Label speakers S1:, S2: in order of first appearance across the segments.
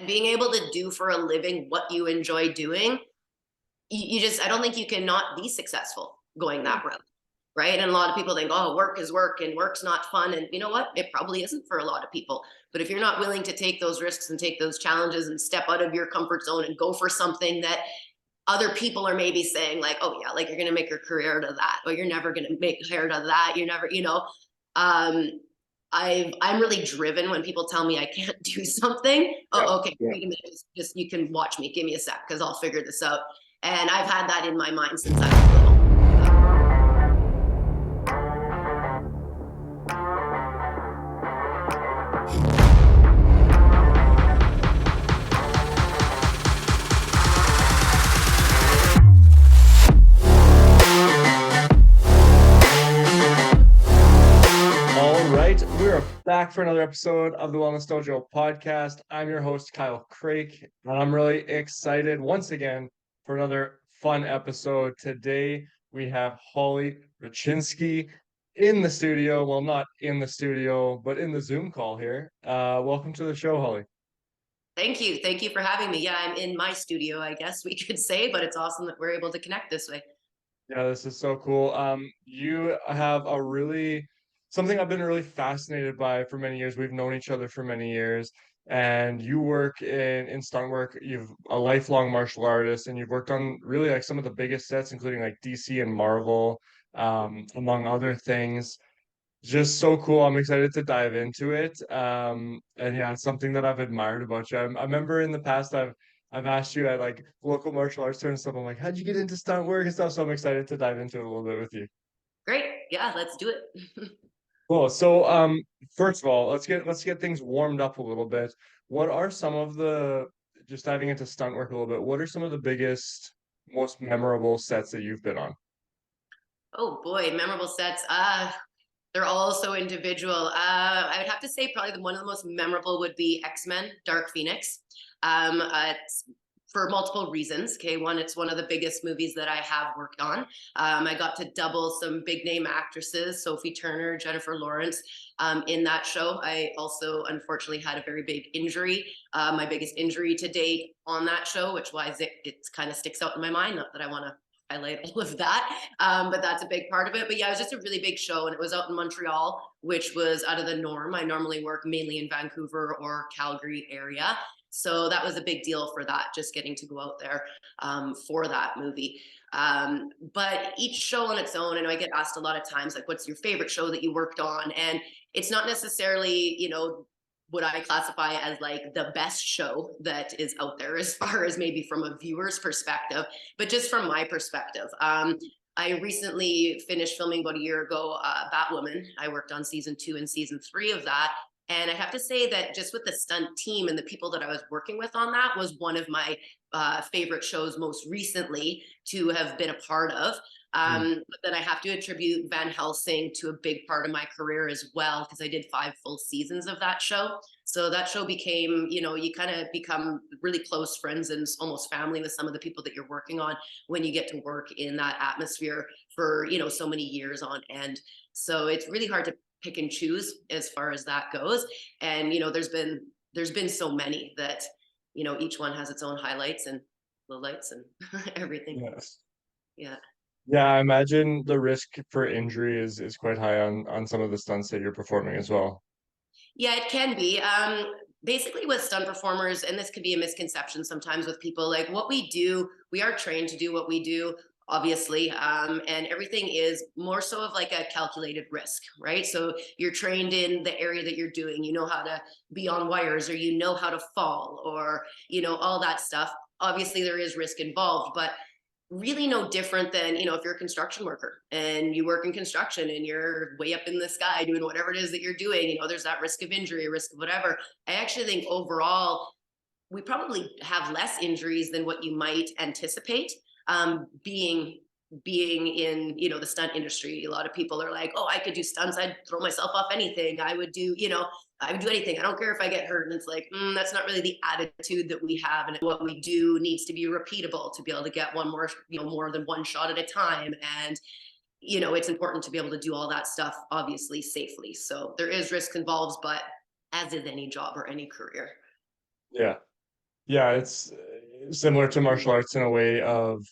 S1: being able to do for a living what you enjoy doing, you just, I don't think you can not be successful going that route. Right. And a lot of people think, oh, work is work and work's not fun. And you know what? It probably isn't for a lot of people. But if you're not willing to take those risks and take those challenges and step out of your comfort zone and go for something that other people are maybe saying like, oh yeah, like you're going to make your career out of that, or you're never going to make a career out of that. You're never, I'm really driven when people tell me I can't do something.
S2: Yeah,
S1: Oh, okay,
S2: yeah.
S1: wait a minute. Just you can watch me. Give me a sec because I'll figure this out. And I've had that in my mind since I was little.
S2: All right, we're back for another episode of the Wellness Dojo podcast. I'm your host, Kyle Craik, and I'm really excited once again for another fun episode. Today, we have Holly Raczynski in the studio. Well, not in the studio, but in the Zoom call here. Welcome to the show, Holly.
S1: Thank you. Thank you for having me. Yeah, I'm in my studio, I guess we could say, but it's awesome that we're able to connect this way.
S2: Yeah, this is so cool. You have something I've been really fascinated by for many years. We've known each other for many years, and you work in stunt work. You've a lifelong martial artist, and you've worked on really like some of the biggest sets, including like DC and Marvel, among other things. Just so cool. I'm excited to dive into it. And yeah, it's something that I've admired about you. I remember in the past I've asked you at like local martial arts tournaments and stuff. I'm like, how'd you get into stunt work and stuff? So I'm excited to dive into it a little bit with you.
S1: Great. Yeah, let's do it.
S2: Cool. So first of all, let's get things warmed up a little bit. What are some of the just diving into stunt work a little bit, what are some of the biggest, most memorable sets that you've been on?
S1: Oh boy, memorable sets. They're all so individual. I would have to say probably one of the most memorable would be X-Men: Dark Phoenix. It's for multiple reasons. Okay, one, it's one of the biggest movies that I have worked on. I got to double some big name actresses, Sophie Turner, Jennifer Lawrence, in that show. I also unfortunately had a very big injury, my biggest injury to date on that show, which why it kind of sticks out in my mind. Not that I want to highlight all of that, but that's a big part of it. But yeah, it was just a really big show, and it was out in Montreal, which was out of the norm. I normally work mainly in Vancouver or Calgary area, so that was a big deal for that, just getting to go out there for that movie. But each show on its own, and I get asked a lot of times, like, what's your favorite show that you worked on? And it's not necessarily, what I classify as like the best show that is out there as far as maybe from a viewer's perspective, but just from my perspective. I recently finished filming about a year ago, Batwoman. I worked on season 2 and season 3 of that. And I have to say that just with the stunt team and the people that I was working with on that was one of my favorite shows most recently to have been a part of. But then I have to attribute Van Helsing to a big part of my career as well, because I did 5 full seasons of that show. So that show became, you kind of become really close friends and almost family with some of the people that you're working on when you get to work in that atmosphere for, so many years on end. So it's really hard to pick and choose as far as that goes. And, there's been so many that, each one has its own highlights and lowlights and everything.
S2: Yes.
S1: Yeah.
S2: Yeah, I imagine the risk for injury is quite high on some of the stunts that you're performing as well.
S1: Yeah, it can be. Basically, with stunt performers, and this could be a misconception sometimes with people, like what we do, we are trained to do what we do, obviously, and everything is more so of like a calculated risk, right? So you're trained in the area that you're doing, you know how to be on wires, or you know how to fall, or all that stuff. Obviously, there is risk involved, but really no different than, if you're a construction worker and you work in construction and you're way up in the sky doing whatever it is that you're doing, there's that risk of injury, risk of whatever. I actually think overall, we probably have less injuries than what you might anticipate, being in, the stunt industry. A lot of people are like, oh, I could do stunts. I'd throw myself off anything. I would do anything. I don't care if I get hurt. And it's like, that's not really the attitude that we have. And what we do needs to be repeatable to be able to get one more, more than one shot at a time. And, it's important to be able to do all that stuff, obviously, safely. So there is risk involved, but as is any job or any career.
S2: Yeah. Yeah, it's similar to martial arts in a way of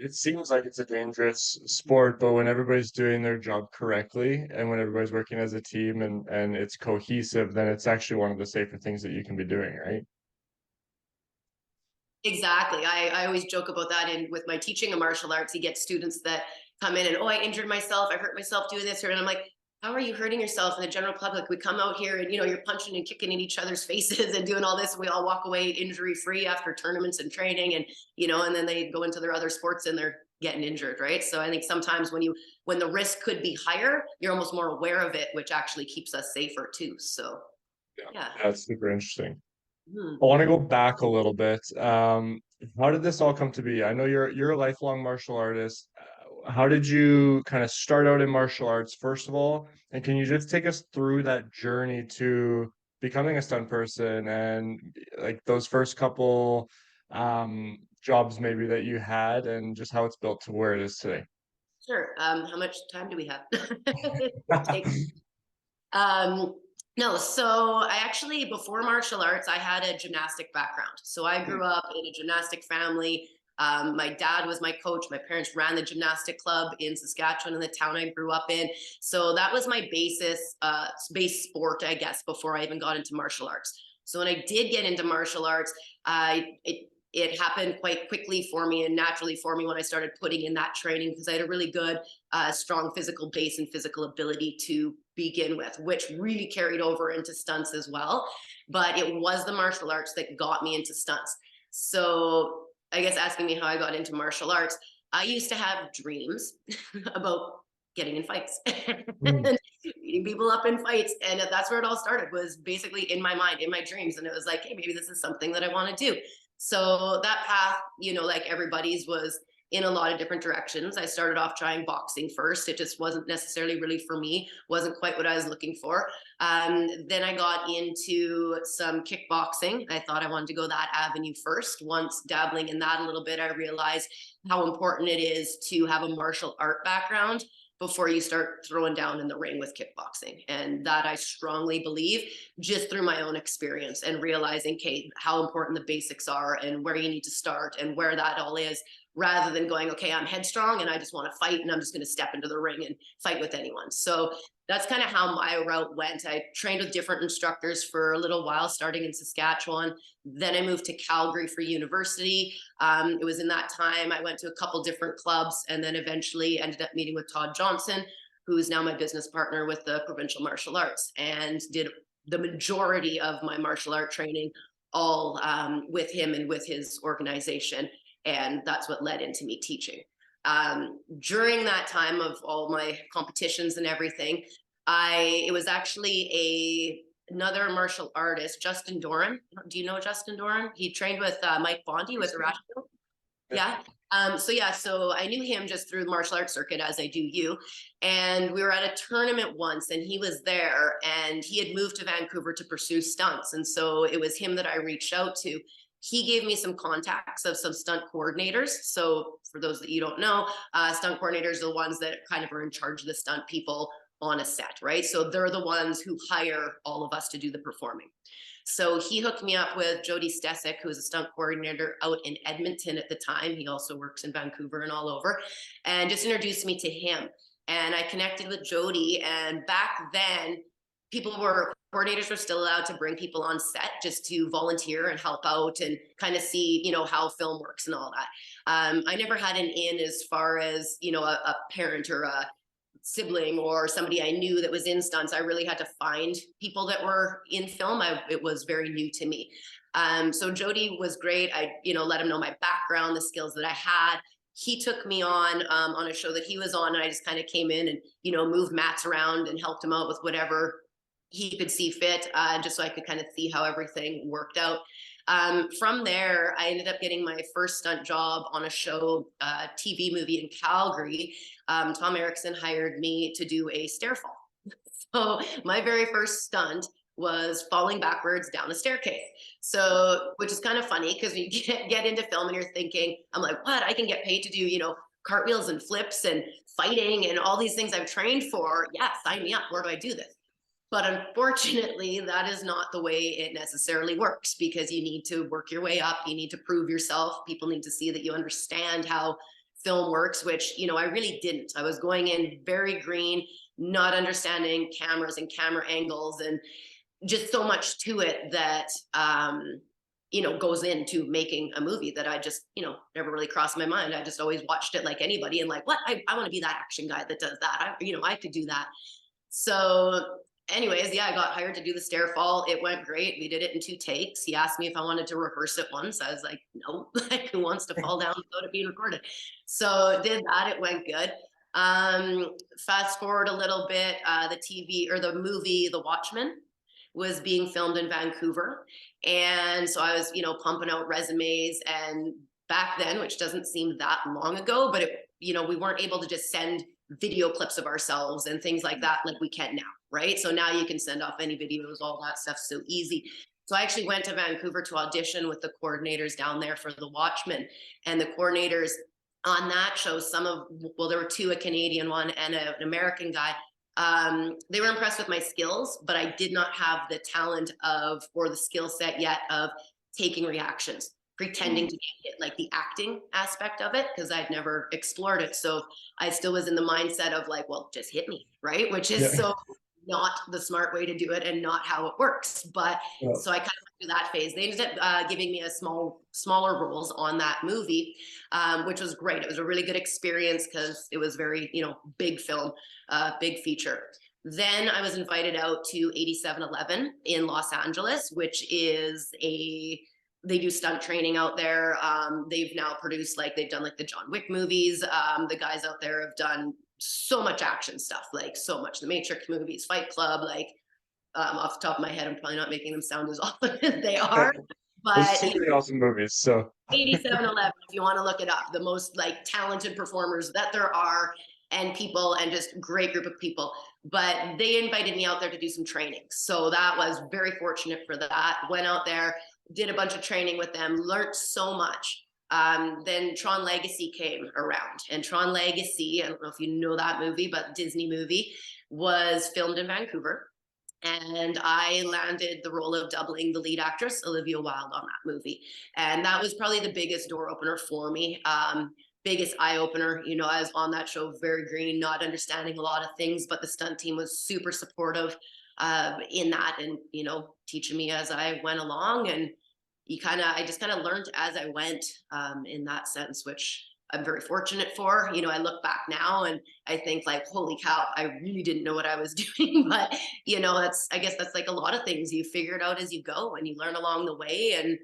S2: it seems like it's a dangerous sport, but when everybody's doing their job correctly and when everybody's working as a team and it's cohesive, then it's actually one of the safer things that you can be doing, right?
S1: Exactly. I always joke about that in with my teaching of martial arts. You get students that come in and, oh, I injured myself, I hurt myself doing this, and I'm like, how are you hurting yourself in the general public? We come out here and you're punching and kicking in each other's faces and doing all this, and we all walk away injury free after tournaments and training, and and then they go into their other sports and they're getting injured, right? So I think sometimes when the risk could be higher, you're almost more aware of it, which actually keeps us safer too. So
S2: Yeah,
S1: yeah.
S2: that's super interesting.
S1: Hmm.
S2: I want to go back a little bit. How did this all come to be? I know you're a lifelong martial artist. How did you kind of start out in martial arts, first of all? And can you just take us through that journey to becoming a stunt person and like those first couple jobs maybe that you had and just how it's built to where it is today?
S1: Sure. How much time do we have? Take Um, no, so I actually, before martial arts, I had a gymnastic background. So I grew up in a gymnastic family. My dad was my coach. My parents ran the gymnastic club in Saskatchewan in the town I grew up in. So that was my base sport, I guess, before I even got into martial arts. So when I did get into martial arts, it happened quite quickly for me and naturally for me when I started putting in that training because I had a really good, strong physical base and physical ability to begin with, which really carried over into stunts as well. But it was the martial arts that got me into stunts. So I guess asking me how I got into martial arts, I used to have dreams about getting in fights
S2: Mm.
S1: and beating people up in fights. And that's where it all started, was basically in my mind, in my dreams. And it was like, hey, maybe this is something that I want to do. So that path, like everybody's, was in a lot of different directions. I started off trying boxing first. It just wasn't necessarily really for me, wasn't quite what I was looking for. Then I got into some kickboxing. I thought I wanted to go that avenue first. Once dabbling in that a little bit, I realized how important it is to have a martial art background before you start throwing down in the ring with kickboxing. And that I strongly believe, just through my own experience and realizing, Kate, how important the basics are and where you need to start and where that all is, rather than going, okay, I'm headstrong and I just want to fight and I'm just going to step into the ring and fight with anyone. So that's kind of how my route went. I trained with different instructors for a little while, starting in Saskatchewan. Then I moved to Calgary for university. It was in that time I went to a couple different clubs and then eventually ended up meeting with Todd Johnson, who's now my business partner with the Provincial Martial Arts, and did the majority of my martial art training all with him and with his organization. And that's what led into me teaching. During that time of all my competitions and everything, it was actually another martial artist, Justin Doran. Do you know Justin Doran? He trained with Mike Bondi with Irrational. Yeah. So I knew him just through the martial arts circuit, as I do you. And we were at a tournament once and he was there and he had moved to Vancouver to pursue stunts. And so it was him that I reached out to. He gave me some contacts of some stunt coordinators. So for those that you don't know, stunt coordinators are the ones that kind of are in charge of the stunt people on a set, right? So they're the ones who hire all of us to do the performing. So he hooked me up with Jody Stesick, who was a stunt coordinator out in Edmonton at the time. He also works in Vancouver and all over, and just introduced me to him. And I connected with Jody. And back then, coordinators were still allowed to bring people on set just to volunteer and help out and kind of see, how film works and all that. I never had an in as far as, a parent or a sibling or somebody I knew that was in stunts. I really had to find people that were in film. It was very new to me. So Jody was great. I, let him know my background, the skills that I had. He took me on a show that he was on, and I just kind of came in and, moved mats around and helped him out with whatever he could see fit, just so I could kind of see how everything worked out. From there, I ended up getting my first stunt job on a show, TV movie in Calgary. Tom Erickson hired me to do a stair fall. So my very first stunt was falling backwards down a staircase. So, which is kind of funny because you get into film and you're thinking, I'm like, what? I can get paid to do, cartwheels and flips and fighting and all these things I've trained for. Yeah, sign me up. Where do I do this? But unfortunately, that is not the way it necessarily works, because you need to work your way up. You need to prove yourself. People need to see that you understand how film works, which, I really didn't. I was going in very green, not understanding cameras and camera angles, and just so much to it that, goes into making a movie that I just, never really crossed my mind. I just always watched it like anybody and like, what? I want to be that action guy that does that. I could do that. So anyways, yeah, I got hired to do the stair fall. It went great. We did it in 2 takes. He asked me if I wanted to rehearse it once. I was like, no, like, who wants to fall down without it being recorded? So did that. It went good. Fast forward a little bit, the TV or the movie, The Watchmen, was being filmed in Vancouver. And so I was, pumping out resumes. And back then, which doesn't seem that long ago, but we weren't able to just send video clips of ourselves and things like that like we can now, right? So now you can send off any videos, all that stuff, so easy. So I actually went to Vancouver to audition with the coordinators down there for The Watchmen. And the coordinators on that show, there were 2, a Canadian one and an American guy. They were impressed with my skills, but I did not have the talent or the skill set yet of taking reactions, pretending to get hit, like the acting aspect of it, because I'd never explored it. So I still was in the mindset of like, well, just hit me, right? Which is so not the smart way to do it and not how it works. But so I kind of went through that phase. They ended up giving me smaller roles on that movie, which was great. It was a really good experience because it was very, big film, big feature. Then I was invited out to 8711 in Los Angeles, which is they do stunt training out there. They've now produced, they've done the John Wick movies. The guys out there have done so much action stuff, like so much. The Matrix movies, Fight Club, off the top of my head, I'm probably not making them sound as awesome as they are. But
S2: there's so many awesome movies. So
S1: 8711, if you want to look it up, the most talented performers that there are, and people, and just great group of people. But they invited me out there to do some training. So that was very fortunate for that. Went out there, did a bunch of training with them, learned so much. Then Tron Legacy came around, and Tron Legacy, I don't know if you know that movie, but Disney movie, was filmed in Vancouver. And I landed the role of doubling the lead actress, Olivia Wilde, on that movie. And that was probably the biggest door opener for me. Biggest eye opener. I was on that show very green, not understanding a lot of things, but the stunt team was super supportive in that, and teaching me as I went along. And I just kind of learned as I went, in that sense, which I'm very fortunate for. I look back now and I think holy cow, I really didn't know what I was doing. But I guess that's a lot of things. You figure it out as you go and you learn along the way. And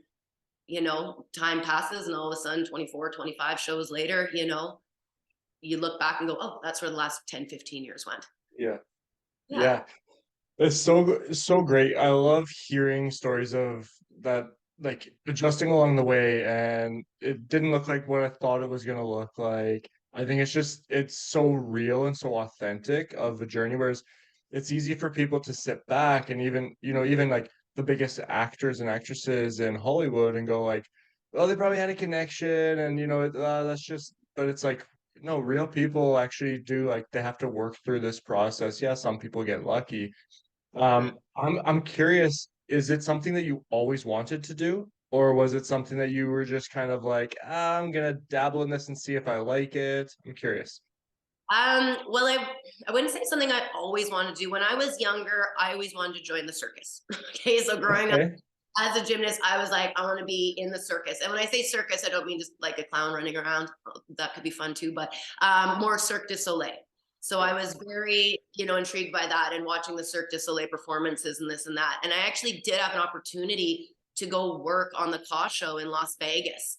S1: time passes, and all of a sudden 24, 25 shows later, you look back and go, oh, that's where the last 10, 15 years went.
S2: Yeah. It's so great. I love hearing stories of that, adjusting along the way, and it didn't look like what I thought it was gonna look like. I think it's so real and so authentic of the journey, whereas it's easy for people to sit back and even the biggest actors and actresses in Hollywood and go well, they probably had a connection, and that's just, but it's no, real people actually do, they have to work through this process. Yeah, some people get lucky. I'm curious, is it something that you always wanted to do, or was it something that you were just kind of I'm gonna dabble in this and see if I like it? I'm curious.
S1: Well, I wouldn't say something I always wanted to do. When I was younger, I always wanted to join the circus. Okay, so growing up
S2: Okay.
S1: as a gymnast, I was like, I want to be in the circus. And when I say circus, I don't mean just like a clown running around. That could be fun too, but more Cirque du Soleil. So I was very, intrigued by that, and watching the Cirque du Soleil performances and this and that. And I actually did have an opportunity to go work on the Ka show in Las Vegas,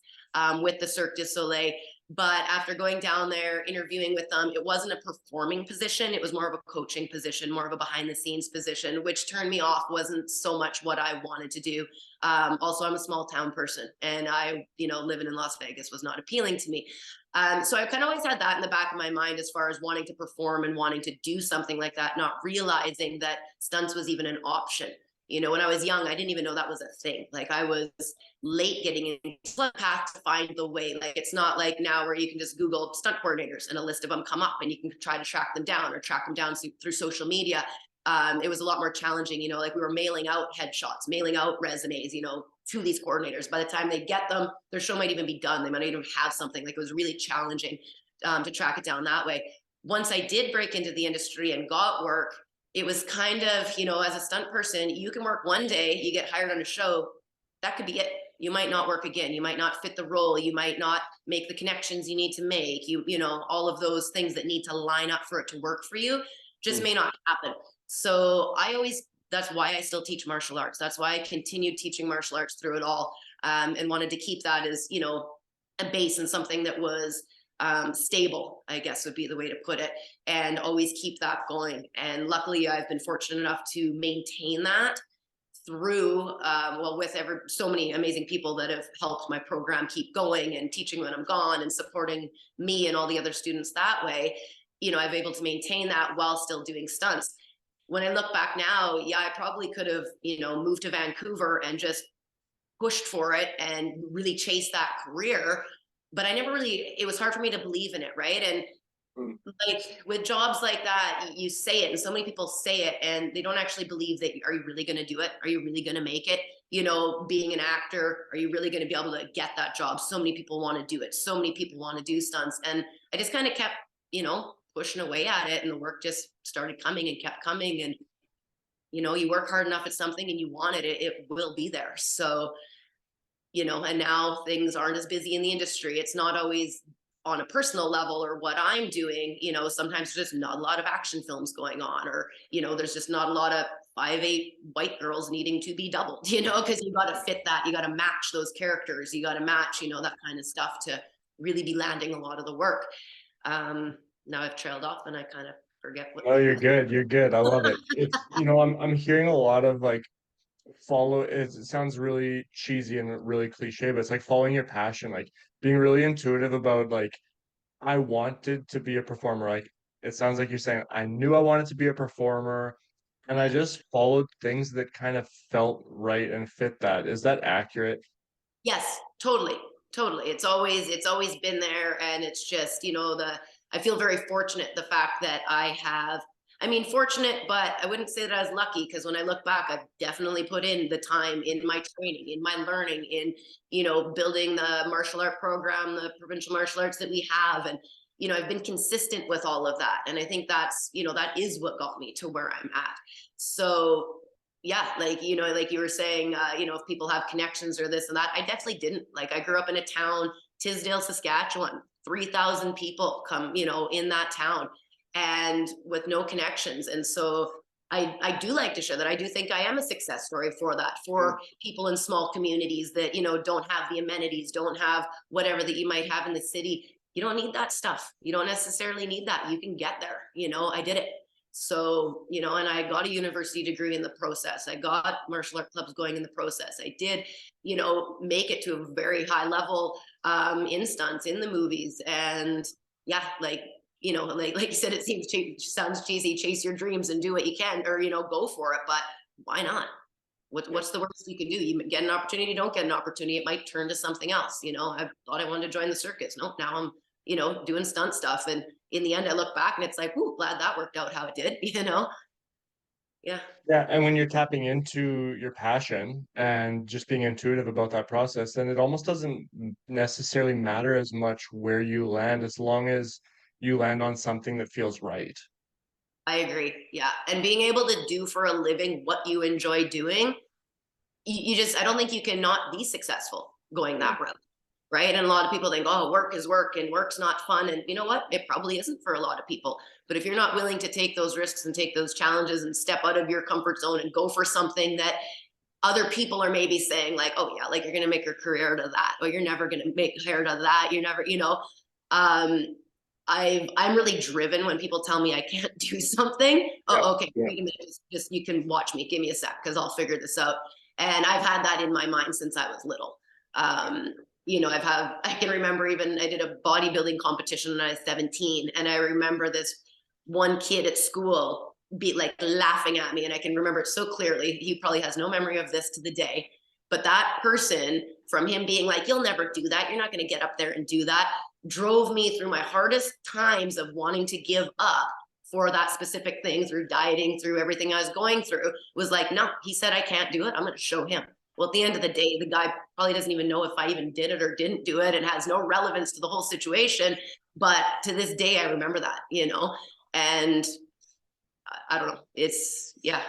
S1: with the Cirque du Soleil. But after going down there, interviewing with them, it wasn't a performing position. It was more of a coaching position, more of a behind the scenes position, which turned me off. Wasn't so much what I wanted to do. Also, I'm a small town person, and living in Las Vegas was not appealing to me. So I kind of always had that in the back of my mind as far as wanting to perform and wanting to do something like that, not realizing that stunts was even an option. When I was young, I didn't even know that was a thing. I was late getting into the path to find the way. It's not like now where you can just Google stunt coordinators and a list of them come up and you can try to track them down or track them down through social media. it was a lot more challenging, like we were mailing out headshots, mailing out resumes, to these coordinators. By the time they get them, their show might even be done. They might even have something. Like, it was really challenging to track it down that way. Once I did break into the industry and got work, it was kind of, as a stunt person, you can work one day, you get hired on a show, that could be it. You might not work again. You might not fit the role. You might not make the connections you need to make. All of those things that need to line up for it to work for you just may not happen. So that's why I still teach martial arts. That's why I continued teaching martial arts through it all, and wanted to keep that as, a base and something that was stable, I guess would be the way to put it, and always keep that going. And luckily, I've been fortunate enough to maintain that through, with so many amazing people that have helped my program keep going and teaching when I'm gone and supporting me and all the other students that way. I've been able to maintain that while still doing stunts. When I look back now, yeah, I probably could have, moved to Vancouver and just pushed for it and really chased that career. But it was hard for me to believe in it, right? And like with jobs like that, you say it and so many people say it and they don't actually believe that. Are you really going to do it? Are you really going to make it? Being an actor, are you really going to be able to get that job? So many people want to do it. So many people want to do stunts. And I just kind of kept, pushing away at it, and the work just started coming and kept coming. And, you work hard enough at something and you want it, it will be there. So, and now things aren't as busy in the industry. It's not always on a personal level or what I'm doing, sometimes there's just not a lot of action films going on, or, there's just not a lot of 5'8" white girls needing to be doubled, because you got to fit that, you got to match those characters, you got to match, that kind of stuff to really be landing a lot of the work. Now I've trailed off and I kind of forget what.
S2: Oh, you're good. You're good. I love it. It's, I'm hearing a lot of like it sounds really cheesy and really cliche, but it's like following your passion, like being really intuitive about like, I wanted to be a performer. Like, it sounds like you're saying, I knew I wanted to be a performer and I just followed things that kind of felt right and fit that. Is that accurate?
S1: Yes, totally, totally. It's always been there, and it's just, I feel very fortunate, the fact that fortunate, but I wouldn't say that I was lucky, because when I look back, I've definitely put in the time in my training, in my learning, in, building the martial art program, the provincial martial arts that we have. And, I've been consistent with all of that. And I think that's, that is what got me to where I'm at. So yeah, like, like you were saying, if people have connections or this and that, I definitely didn't. Like, I grew up in a town, Tisdale, Saskatchewan, 3,000 people come, in that town, and with no connections. And so I do like to show that I do think I am a success story for that, for people in small communities that, don't have the amenities, don't have whatever that you might have in the city. You don't need that stuff. You don't necessarily need that. You can get there. I did it. So, and I got a university degree in the process. I got martial art clubs going in the process. I did, make it to a very high level in stunts, in the movies. And yeah, like, like you said, it sounds cheesy, chase your dreams and do what you can, or, go for it. But why not? What's the worst you can do? You get an opportunity, don't get an opportunity. It might turn to something else. I thought I wanted to join the circus. Nope, now I'm, doing stunt stuff. And in the end, I look back and it's like, ooh, glad that worked out how it did, Yeah.
S2: Yeah, and when you're tapping into your passion and just being intuitive about that process, then it almost doesn't necessarily matter as much where you land, as long as you land on something that feels right.
S1: I agree. Yeah. And being able to do for a living what you enjoy doing, I don't think you can not be successful going that route. Right. And a lot of people think, oh, work is work and work's not fun. And you know what? It probably isn't for a lot of people. But if you're not willing to take those risks and take those challenges and step out of your comfort zone and go for something that other people are maybe saying, like, oh yeah, like you're going to make your career out of that, or you're never going to make a career out of that. You're never, I'm really driven when people tell me I can't do something.
S2: Yeah,
S1: Oh, okay,
S2: yeah.
S1: wait a minute, just you can watch me. Give me a sec, because I'll figure this out. And I've had that in my mind since I was little. I can remember, even I did a bodybuilding competition when I was 17, and I remember this one kid at school be like laughing at me, and I can remember it so clearly. He probably has no memory of this to the day, but that person, from him being like, you'll never do that, you're not going to get up there and do that, drove me through my hardest times of wanting to give up for that specific thing, through dieting, through everything I was going through, was like, no, he said I can't do it, I'm going to show him. Well, at the end of the day, the guy probably doesn't even know if I even did it or didn't do it, and has no relevance to the whole situation. But to this day, I remember that, and I don't know. It's, yeah,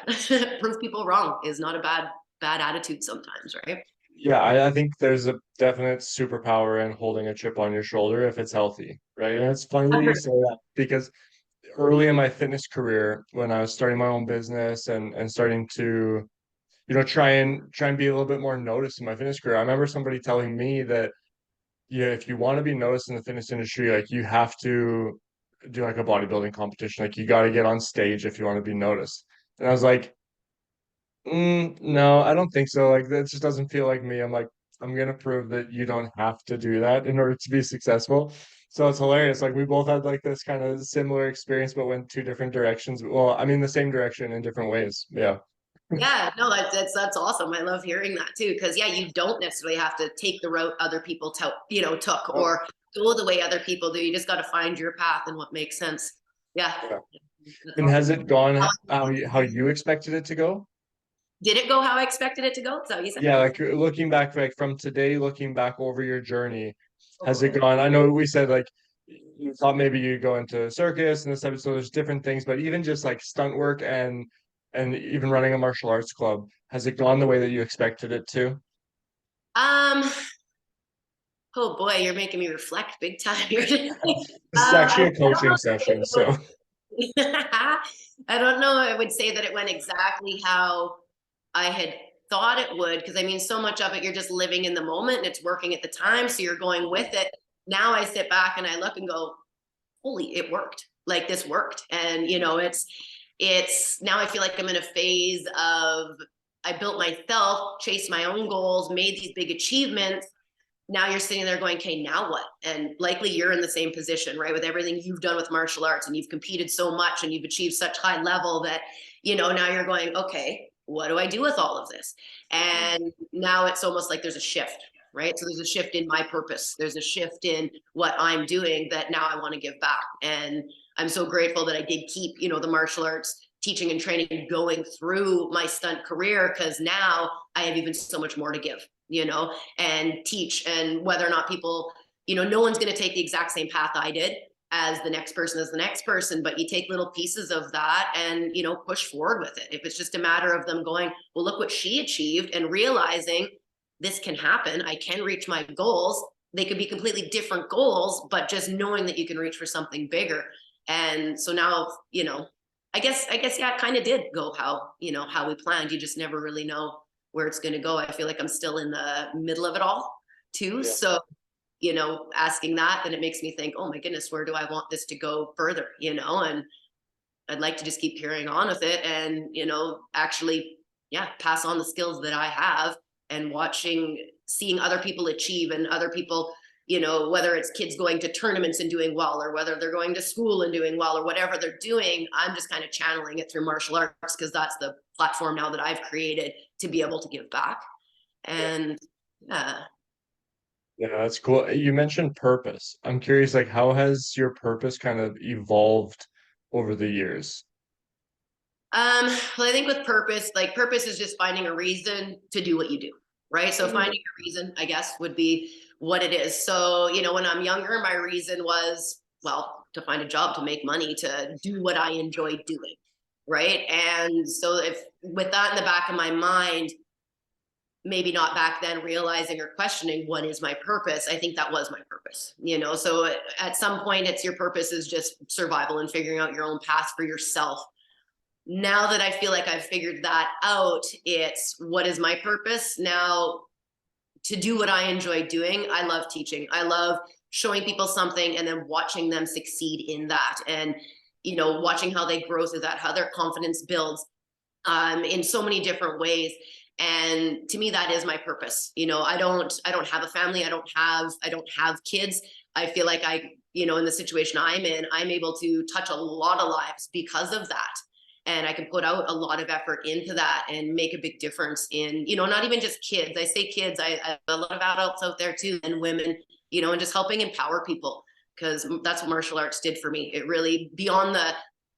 S1: prove people wrong is not a bad attitude sometimes, right?
S2: Yeah, I think there's a definite superpower in holding a chip on your shoulder if it's healthy, right? And it's funny that you say that because early in my fitness career, when I was starting my own business and starting to, try and be a little bit more noticed in my fitness career, I remember somebody telling me that, yeah, if you want to be noticed in the fitness industry, like you have to do like a bodybuilding competition, like you got to get on stage if you want to be noticed. And I was like, no, I don't think so. Like that just doesn't feel like me. I'm like, I'm gonna prove that you don't have to do that in order to be successful. So it's hilarious. Like we both had like this kind of similar experience, but went two different directions. Well, I mean the same direction in different ways. Yeah.
S1: Yeah, no, that's awesome. I love hearing that too, because yeah, you don't necessarily have to take the route other people took,
S2: Oh,
S1: or go the way other people do. You just got to find your path and what makes sense. Yeah,
S2: yeah.
S1: that's
S2: And has
S1: awesome.
S2: it gone how you expected it to go?
S1: Did it go how I expected it to go? Is that what you said?
S2: Yeah, like looking back, like from today, looking back over your journey, has it
S1: Oh.
S2: gone? I know we said like you thought maybe you'd go into circus and this type of, so there's different things, but even just like stunt work and even running a martial arts club, has it gone the way that you expected it to?
S1: Um, oh boy, you're making me reflect big time here today.
S2: This is actually
S1: I
S2: a coaching session, so
S1: I don't know. I would say that it went exactly how I had thought it would, because I mean, so much of it, you're just living in the moment and it's working at the time. So you're going with it. Now I sit back and I look and go, holy, it worked. Like this worked. And it's now I feel like I'm in a phase of, I built myself, chased my own goals, made these big achievements. Now you're sitting there going, okay, now what? And likely you're in the same position, right? With everything you've done with martial arts, and you've competed so much and you've achieved such high level that, now you're going, okay, what do I do with all of this? And now it's almost like there's a shift, right? So there's a shift in my purpose. There's a shift in what I'm doing that now I want to give back. And I'm so grateful that I did keep, the martial arts teaching and training going through my stunt career, because now I have even so much more to give, and teach. And whether or not people, no one's going to take the exact same path I did as the next person, but you take little pieces of that and, push forward with it. If it's just a matter of them going, well, look what she achieved, and realizing this can happen, I can reach my goals. They could be completely different goals, but just knowing that you can reach for something bigger. And so now, I guess, yeah, it kind of did go how we planned. You just never really know where it's going to go. I feel like I'm still in the middle of it all too.
S2: yeah.
S1: So, asking that, then it makes me think, oh my goodness, where do I want this to go further? And I'd like to just keep carrying on with it and, actually, yeah, pass on the skills that I have, and seeing other people achieve, and other people, whether it's kids going to tournaments and doing well, or whether they're going to school and doing well, or whatever they're doing, I'm just kind of channeling it through martial arts, because that's the platform now that I've created to be able to give back.
S2: Yeah.
S1: And
S2: Yeah, that's cool. You mentioned purpose. I'm curious, like, how has your purpose kind of evolved over the years?
S1: well, I think with purpose, like purpose is just finding a reason to do what you do, right? So
S2: Mhm.
S1: finding a reason, I guess, would be what it is. So, when I'm younger, my reason was, well, to find a job, to make money, to do what I enjoy doing, right? And so if with that in the back of my mind, maybe not back then realizing or questioning what is my purpose, I think that was my purpose. So at some point, it's your purpose is just survival and figuring out your own path for yourself. Now that I feel like I've figured that out, it's what is my purpose now, to do what I enjoy doing. I love teaching. I love showing people something and then watching them succeed in that, and watching how they grow through that, how their confidence builds, in so many different ways. And to me, that is my purpose. I don't have a family. I don't have kids. I feel like in the situation I'm in, I'm able to touch a lot of lives because of that. And I can put out a lot of effort into that and make a big difference in, not even just kids. I say kids, I have a lot of adults out there too, and women, and just helping empower people, because that's what martial arts did for me. It really, beyond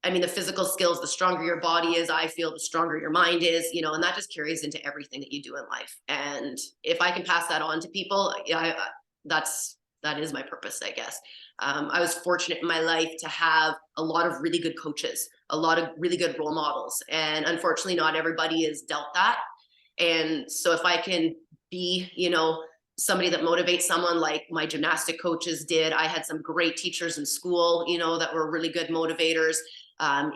S1: I mean, the physical skills, the stronger your body is, I feel the stronger your mind is, you know, and that just carries into everything that you do in life. And if I can pass that on to people, that is my purpose, I guess. I was fortunate in my life to have a lot of really good coaches, a lot of really good role models. And unfortunately, not everybody is dealt that. And so if I can be, you know, somebody that motivates someone like my gymnastic coaches did, I had some great teachers in school, you know, that were really good motivators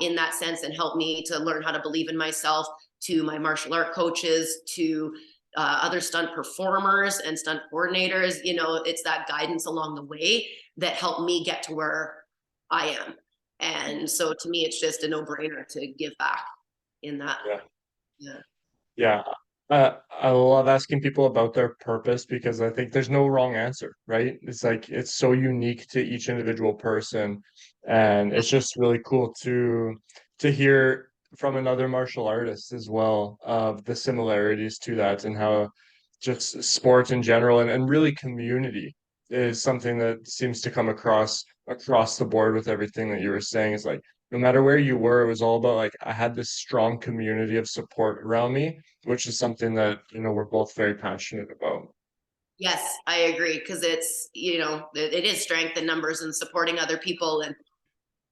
S1: in that sense and helped me to learn how to believe in myself, to my martial art coaches, to other stunt performers and stunt coordinators. You know, it's that guidance along the way that helped me get to where I am. And so to me, it's just a no-brainer to give back in that.
S2: Yeah.
S1: Yeah.
S2: Yeah. I love asking people about their purpose because I think there's no wrong answer, right? It's like it's so unique to each individual person. And it's just really cool to hear from another martial artist as well of the similarities to that and how just sports in general and really community is something that seems to come across the board with everything that you were saying. Is like no matter where you were, it was all about like I had this strong community of support around me, which is something that, you know, we're both very passionate about.
S1: Yes, I agree. Because it's, you know, it is strength in numbers and supporting other people. And,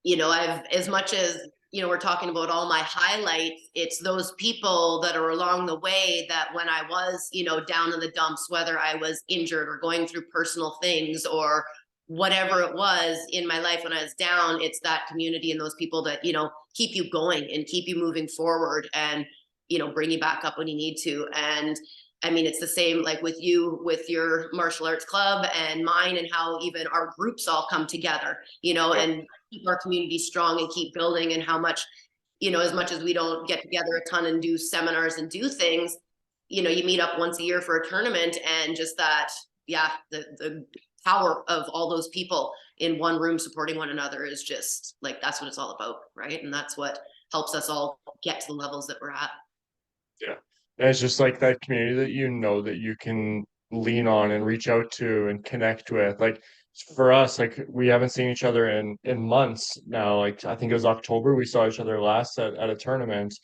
S1: you know, I've, as much as, you know, we're talking about all my highlights, it's those people that are along the way that when I was, you know, down in the dumps, whether I was injured or going through personal things or whatever it was in my life when I was down, it's that community and those people that, you know, keep you going and keep you moving forward and, you know, bring you back up when you need to. And I mean, it's the same like with you, with your martial arts club and mine, and how even our groups all come together, you know,
S2: Yeah.
S1: and keep our community strong and keep building. And how much, you know, as much as we don't get together a ton and do seminars and do things, you know, you meet up once a year for a tournament and just that, yeah, the power of all those people in one room supporting one another is just like, that's what it's all about. Right. And that's what helps us all get to the levels that we're at.
S2: Yeah. And it's just like that community that you know that you can lean on and reach out to and connect with. Like for us, like we haven't seen each other in months now. Like I think it was October we saw each other last at a tournament.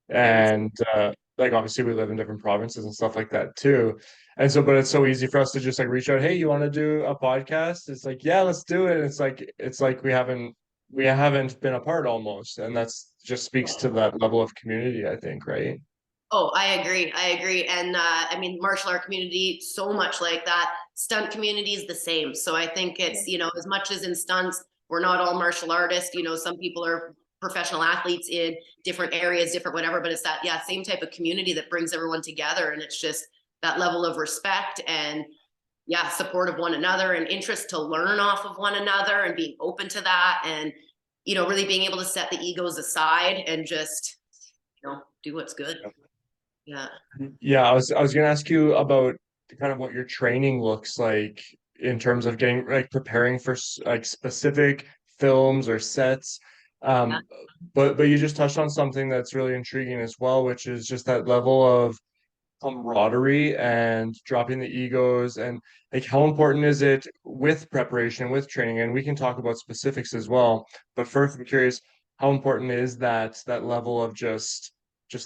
S2: And like obviously we live in different provinces and stuff like that too. And so but it's so easy for us to just like reach out, hey, you want to do a podcast? It's like, yeah, let's do it. And it's like we haven't been apart almost. And that's just speaks to that level of community, I think, right?
S1: Oh, I agree. I agree. And I mean, martial art community, so much like that. Stunt community is the same. So I think it's, you know, as much as in stunts, we're not all martial artists. You know, some people are professional athletes in different areas, different whatever, but it's that, yeah, same type of community that brings everyone together. And it's just that level of respect and, yeah, support of one another and interest to learn off of one another and being open to that. And, you know, really being able to set the egos aside and just, you know, do what's good. Yeah.
S2: Yeah, I was gonna ask you about kind of what your training looks like in terms of getting like preparing for like specific films or sets.
S1: Yeah.
S2: Um, but you just touched on something that's really intriguing as well, which is just that level of camaraderie and dropping the egos and like how important is it with preparation, with training? And we can talk about specifics as well. But first, I'm curious, how important is that level of just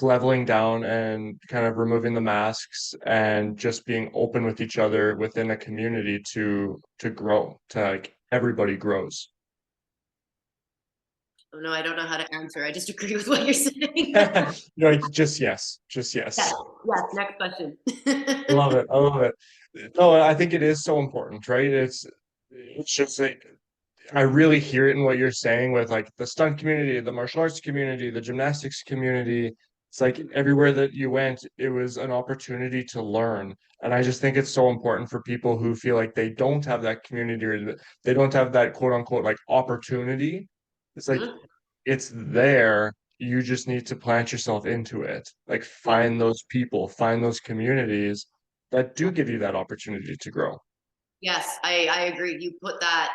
S2: leveling down and kind of removing the masks and just being open with each other within a community to grow, to like everybody grows.
S1: Oh, no, I don't know how to answer. I just agree with what you're saying.
S2: You're like, just yes, just
S1: Yes,
S2: yes.
S1: yes, next question.
S2: I love it. I love it. No, I think it is so important, right? It's just like I really hear it in what you're saying with like the stunt community, the martial arts community, the gymnastics community. It's like everywhere that you went, it was an opportunity to learn. And I just think it's so important for people who feel like they don't have that community or that they don't have that quote unquote like opportunity. It's like
S1: Mhm.
S2: it's there. You just need to plant yourself into it. Like
S1: Yeah,
S2: find those people, find those communities that do give you that opportunity to grow.
S1: yes, I agree. You put that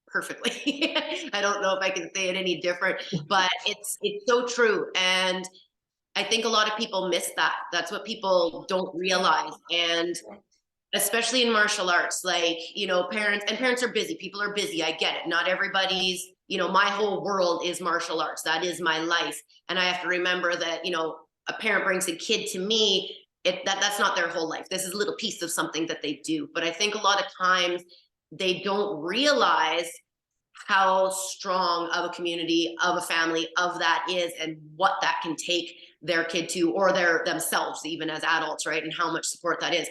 S1: perfectly. I don't know if I can say it any different, but it's so true. And I think a lot of people miss that. That's what people don't realize. And especially in martial arts, like, you know, parents are busy. People are busy. I get it. Not everybody's my whole world is martial arts. That is my life. And I have to remember that, a parent brings a kid to me, that's not their whole life. This is a little piece of something that they do. But I think a lot of times they don't realize how strong of a community, of a family, of that is, and what that can take their kid to, or their themselves, even as adults, right? And how much support that is.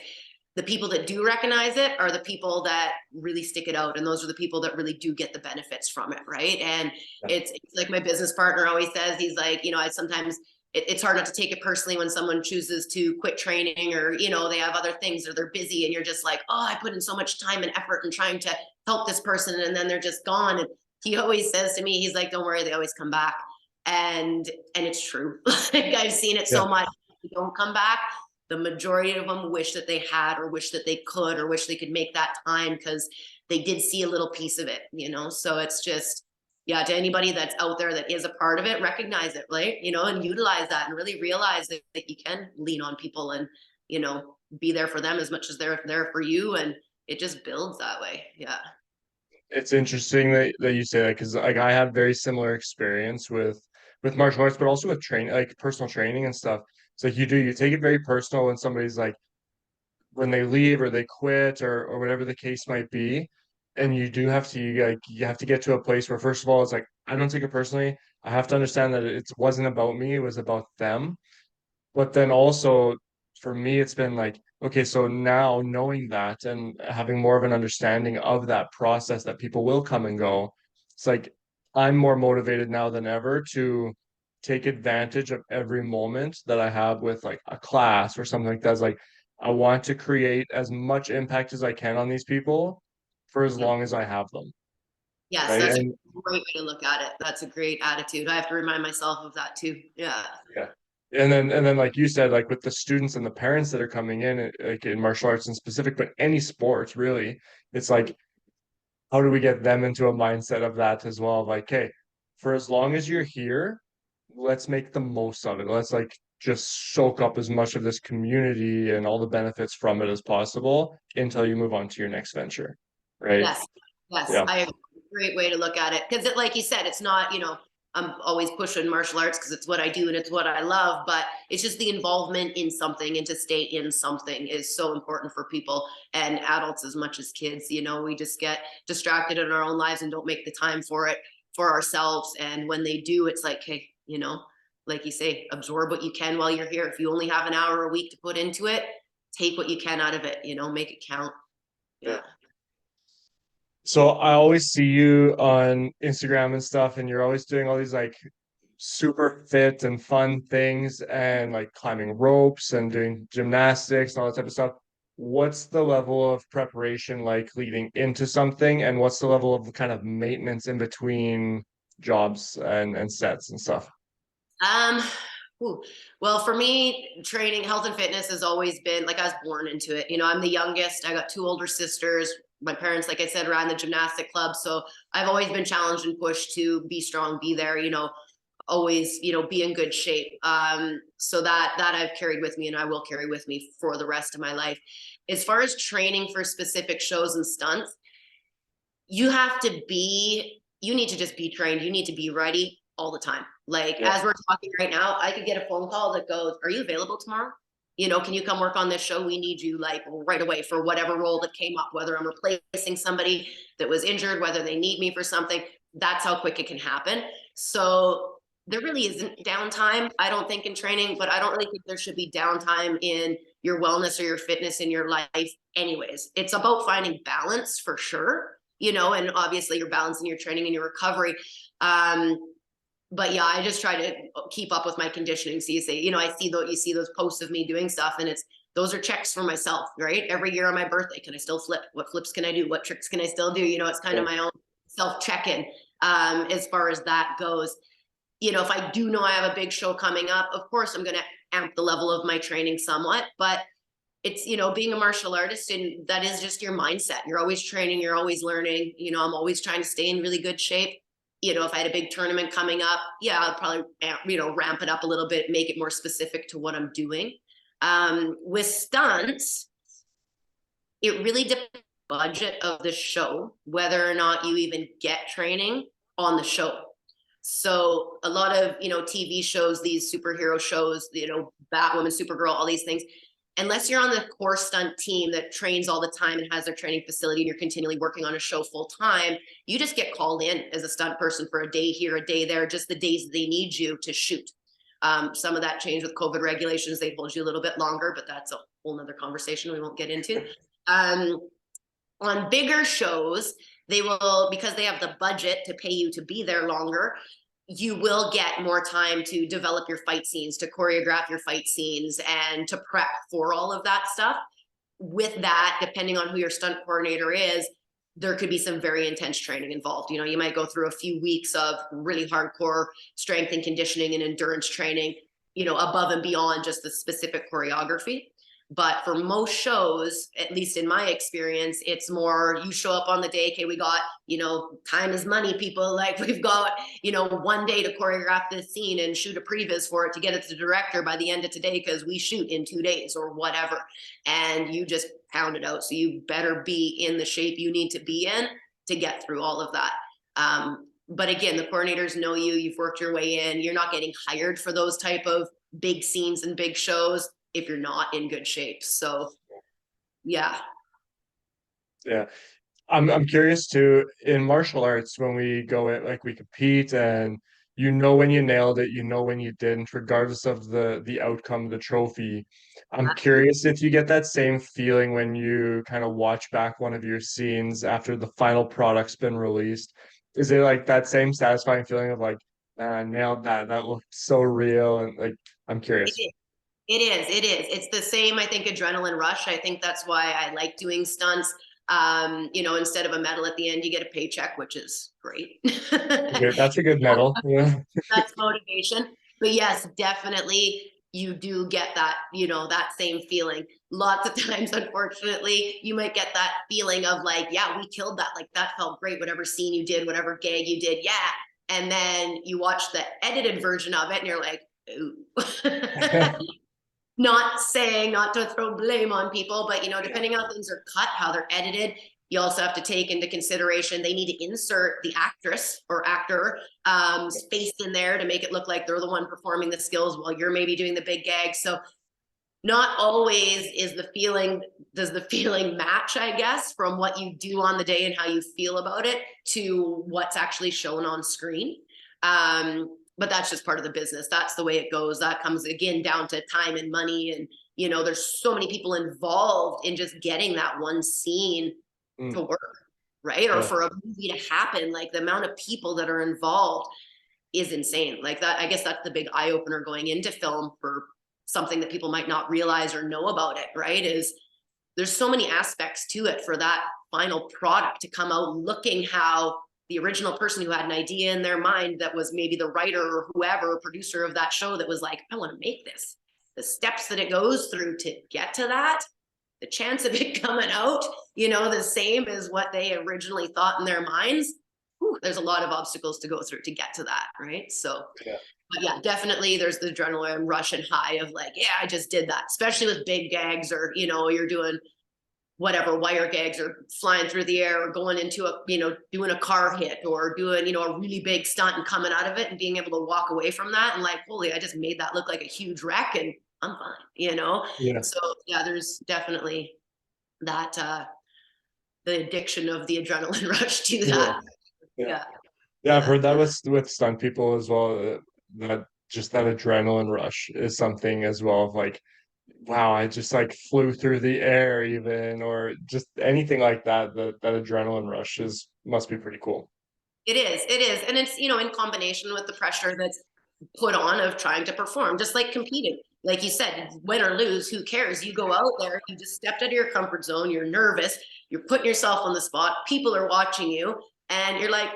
S1: The people that do recognize it are the people that really stick it out, and those are the people that really do get the benefits from it, right? And it's like my business partner always says, he's like, I sometimes it's hard not to take it personally when someone chooses to quit training, or they have other things, or they're busy, and you're just like, oh, I put in so much time and effort in trying to help this person, and then they're just gone. And he always says to me, he's like, don't worry, they always come back. And it's true. Like, I've seen it so much. They don't come back. The majority of them wish that they had, or wish that they could, or wish they could make that time, because they did see a little piece of it, so it's just, yeah, to anybody that's out there that is a part of it, recognize it, right? And utilize that, and really realize that you can lean on people, and be there for them as much as they're there for you, and it just builds that way. Yeah.
S2: It's interesting that you say that, because like I had very similar experience with martial arts, but also with training, like personal training and stuff. It's like you take it very personal when somebody's like, when they leave or they quit, or whatever the case might be. And you do have to, you have to get to a place where, first of all, it's like, I don't take it personally. I have to understand that it wasn't about me, it was about them. But then also for me, it's been like, okay, so now knowing that and having more of an understanding of that process, that people will come and go, it's like I'm more motivated now than ever to take advantage of every moment that I have with like a class or something like that. It's like I want to create as much impact as I can on these people for as
S1: Yep.
S2: long as I have them.
S1: Yes,
S2: Right.
S1: that's a
S2: And
S1: great way to look at it. That's a great attitude. I have to remind myself of that too. Yeah.
S2: yeah. And then like you said, like with the students and the parents that are coming in, like in martial arts in specific, but any sport really, it's like, how do we get them into a mindset of that as well? Like, hey, for as long as you're here, let's make the most of it. Let's like just soak up as much of this community and all the benefits from it as possible until you move on to your next venture. Right.
S1: Yes. Yes.
S2: Yeah.
S1: I agree. Great way to look at it. Because like you said, it's not, I'm always pushing martial arts because it's what I do and it's what I love, but it's just the involvement in something, and to stay in something is so important for people, and adults as much as kids. We just get distracted in our own lives and don't make the time for it for ourselves. And when they do, it's like, hey, like you say, absorb what you can while you're here. If you only have an hour a week to put into it, take what you can out of it, make it count.
S2: Yeah.
S1: Yeah.
S2: So I always see you on Instagram and stuff, and you're always doing all these like super fit and fun things, and like climbing ropes and doing gymnastics and all that type of stuff. What's the level of preparation like leading into something, and what's the level of kind of maintenance in between jobs and sets and stuff?
S1: Um, ooh, well, for me, training, health and fitness has always been like, I was born into it. I'm the youngest. I got two older sisters. My parents, like I said, ran the gymnastic club. So I've always been challenged and pushed to be strong, be there, always, be in good shape. So that I've carried with me, and I will carry with me for the rest of my life. As far as training for specific shows and stunts, you need to just be trained. You need to be ready all the time. Like,
S2: Yeah.
S1: as we're talking right now, I could get a phone call that goes, are you available tomorrow? Can you come work on this show? We need you like right away for whatever role that came up, whether I'm replacing somebody that was injured, whether they need me for something. That's how quick it can happen. So there really isn't downtime, I don't think, in training, but I don't really think there should be downtime in your wellness or your fitness in your life anyways. It's about finding balance for sure, and obviously you're balancing your training and your recovery. But yeah, I just try to keep up with my conditioning. So you see those posts of me doing stuff, and those are checks for myself, right? Every year on my birthday, can I still flip? What flips can I do? What tricks can I still do? It's kind of my own self check-in, as far as that goes. If I do know I have a big show coming up, of course I'm going to amp the level of my training somewhat, but it's, being a martial artist, and that is just your mindset. You're always training, you're always learning. I'm always trying to stay in really good shape. If I had a big tournament coming up, yeah, I'll probably, ramp it up a little bit, make it more specific to what I'm doing. With stunts, it really depends on the budget of the show, whether or not you even get training. on the show. So a lot of, TV shows, these superhero shows, Batwoman, Supergirl, all these things, unless you're on the core stunt team that trains all the time and has their training facility and you're continually working on a show full time, you just get called in as a stunt person for a day here, a day there, just the days they need you to shoot. Some of that changed with COVID regulations. They hold you a little bit longer, but that's a whole nother conversation we won't get into. On bigger shows, they will, because they have the budget to pay you to be there longer, you will get more time to develop your fight scenes, to choreograph your fight scenes, and to prep for all of that stuff. With that, depending on who your stunt coordinator is, there could be some very intense training involved. You might go through a few weeks of really hardcore strength and conditioning and endurance training, above and beyond just the specific choreography. But for most shows, at least in my experience, it's more you show up on the day, okay, we got, time is money, people. Like we've got, one day to choreograph this scene and shoot a previs for it to get it to the director by the end of today because we shoot in 2 days or whatever. And you just pound it out. So you better be in the shape you need to be in to get through all of that. But again, the coordinators know you, you've worked your way in, you're not getting hired for those type of big scenes and big shows if you're not in good shape. So yeah.
S2: I'm curious too, in martial arts when we go in, like we compete and when you nailed it, when you didn't, regardless of the outcome of the trophy. I'm curious if you get that same feeling when you kind of watch back one of your scenes after the final product's been released. Is it like that same satisfying feeling of like, I nailed that. That looked so real. And like, I'm curious.
S1: It's the same, I think, adrenaline rush. I think that's why I like doing stunts. Instead of a medal at the end, you get a paycheck, which is great.
S2: That's a good medal. Yeah.
S1: That's motivation. But yes, definitely you do get that, that same feeling. Lots of times, unfortunately, you might get that feeling of like, yeah, we killed that. Like that felt great. Whatever scene you did, whatever gag you did. Yeah. And then you watch the edited version of it and you're like, ooh. Not to throw blame on people, but depending on how things are cut, how they're edited, you also have to take into consideration they need to insert the actress or actor space in there to make it look like they're the one performing the skills while you're maybe doing the big gag. So not always does the feeling match, I guess, from what you do on the day and how you feel about it to what's actually shown on screen. But that's just part of the business. That's the way it goes. That comes again down to time and money. And, there's so many people involved in just getting that one scene to work, right? Or for a movie to happen. Like the amount of people that are involved is insane. Like that, I guess that's the big eye opener going into film for something that people might not realize or know about it, right? Is there's so many aspects to it for that final product to come out looking how the original person who had an idea in their mind that was maybe the writer or whoever, producer of that show that was like, I want to make this. The steps that it goes through to get to that, the chance of it coming out, the same as what they originally thought in their minds. Whew, there's a lot of obstacles to go through to get to that, right? So, but yeah, definitely there's the adrenaline rush and high of like, yeah, I just did that, especially with big gags or, you're doing whatever wire gags or flying through the air or going into doing a car hit or doing, a really big stunt and coming out of it and being able to walk away from that and like, holy, I just made that look like a huge wreck and I'm fine,
S2: Yeah.
S1: So yeah, there's definitely that, the addiction of the adrenaline rush to that.
S2: Yeah. I've heard that with stunt people as well, that just that adrenaline rush is something as well of like, wow, I just like flew through the air even, or just anything like that. That adrenaline rush must be pretty cool.
S1: It is. And it's, in combination with the pressure that's put on of trying to perform, just like competing. Like you said, win or lose, who cares? You go out there, you just stepped out of your comfort zone, you're nervous, you're putting yourself on the spot, people are watching you, and you're like,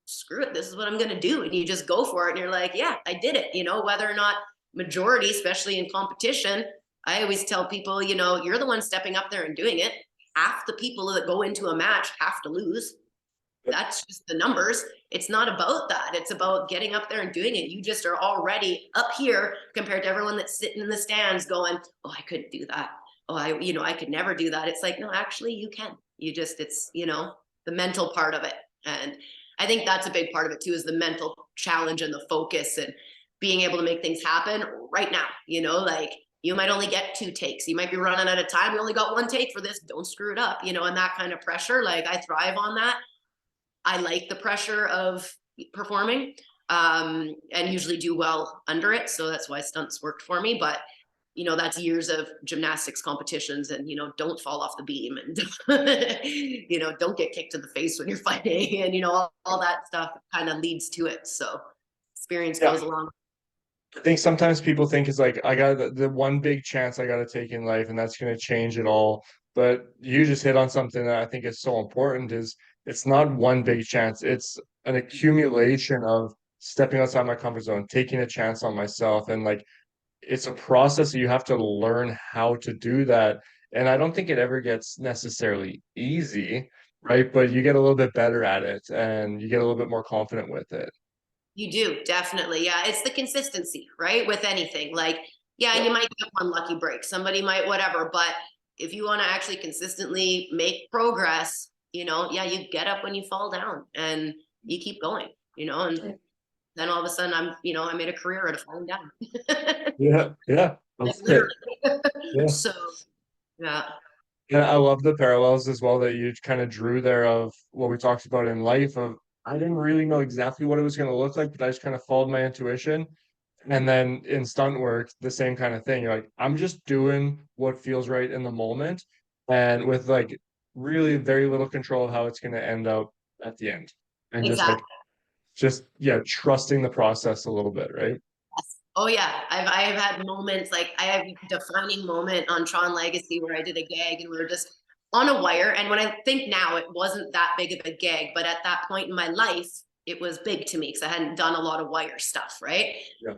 S1: screw it, this is what I'm going to do. And you just go for it. And you're like, yeah, I did it. Whether or not majority, especially in competition, I always tell people, you're the one stepping up there and doing it. Half the people that go into a match have to lose. That's just the numbers. It's not about that. It's about getting up there and doing it. You just are already up here compared to everyone that's sitting in the stands going, oh, I couldn't do that. Oh, I could never do that. It's like, no, actually you can. It's, the mental part of it. And I think that's a big part of it too, is the mental challenge and the focus and being able to make things happen right now. You know, like you might only get 2 takes. You might be running out of time. We only got 1 take for this. Don't screw it up, you know, and that kind of pressure. Like I thrive on that. I like the pressure of performing, and usually do well under it. So that's why stunts worked for me. But you know, that's years of gymnastics competitions and, you know, don't fall off the beam and, you know, don't get kicked in the face when you're fighting and, you know, all that stuff kind of leads to it. So experience
S2: Yeah.
S1: goes along.
S2: I think sometimes people think it's like I got the one big chance I got to take in life, and that's going to change it all. But you just hit on something that I think is so important is it's not one big chance. It's an accumulation of stepping outside my comfort zone, taking a chance on myself, and like it's a process that you have to learn how to do that. And I don't think it ever gets necessarily easy, right? But you get a little bit better at it and you get a little bit more confident with it.
S1: You do, definitely. Yeah. It's the consistency, right? With anything. Like, yeah,
S2: Yeah.
S1: you might get one lucky break. Somebody might, whatever. But if you want to actually consistently make progress, you know, yeah, you get up when you fall down and you keep going, you know, and then all of a sudden you know, I made a career out of falling down.
S2: Yeah. Yeah.
S1: Like
S2: That's it.
S1: literally.
S2: Yeah.
S1: So, yeah.
S2: And I love the parallels as well that you kind of drew there of what we talked about in life of I didn't really know exactly what it was going to look like, but I just kind of followed my intuition. And then in stunt work, the same kind of thing. You're like, I'm just doing what feels right in the moment and with like really very little control of how it's going to end up at the end. And
S1: Exactly.
S2: yeah, trusting the process a little bit, right?
S1: Yes. Oh yeah, I've had moments like I have a defining moment on Tron Legacy where I did a gag and we were just on a wire. And when I think now, it wasn't that big of a gag, but at that point in my life, it was big to me because I hadn't done a lot of wire stuff, right?
S2: Yeah.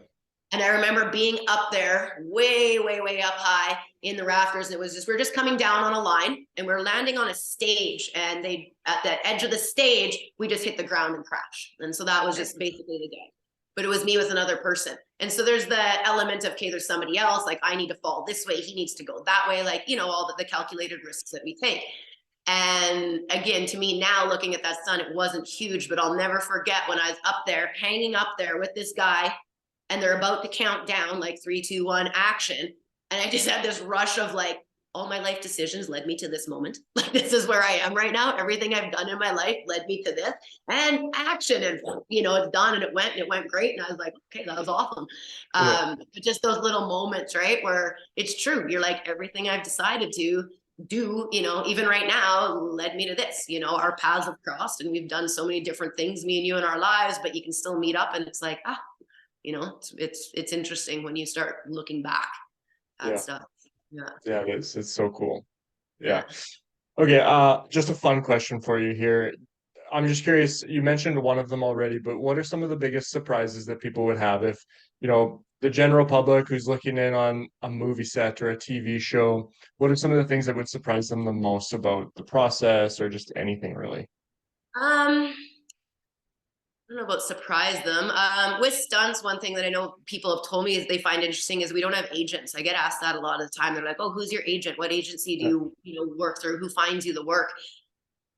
S1: And I remember being up there, way, way, way up high in the rafters. And it was just, we are just coming down on a line and we are landing on a stage. And they, at the edge of the stage, we just hit the ground and crashed. And so that was just basically the day. But it was me with another person. And so there's the element of, okay, there's somebody else, like I need to fall this way, he needs to go that way, like, you know, all the calculated risks that we take. And again, to me now, looking at that stunt, it wasn't huge, but I'll never forget when I was up there, hanging up there with this guy, and they're about to count down like 3, 2, 1, action. And I just had this rush of like, all my life decisions led me to this moment. Like, this is where I am right now. Everything I've done in my life led me to this, and action. And, you know, it's done and it went great. And I was like, okay, that was awesome.
S2: Yeah.
S1: Just those little moments, right? Where it's true. You're like, everything I've decided to do, you know, even right now led me to this, you know, our paths have crossed and we've done so many different things, me and you in our lives, but you can still meet up and it's like, you know, it's interesting when you start looking back at
S2: Yeah.
S1: stuff. Yeah.
S2: Yeah, it's so cool.
S1: Yeah.
S2: Yeah. Okay, just a fun question for you here. I'm just curious, you mentioned one of them already, but what are some of the biggest surprises that people would have if, you know, the general public who's looking in on a movie set or a TV show, what are some of the things that would surprise them the most about the process or just anything really?
S1: I don't know about surprise them. With stunts, one thing that I know people have told me is they find interesting is we don't have agents. I get asked that a lot of the time. They're like, "Oh, who's your agent? What agency do
S2: Yeah.
S1: you know, work through? Who finds you the work?"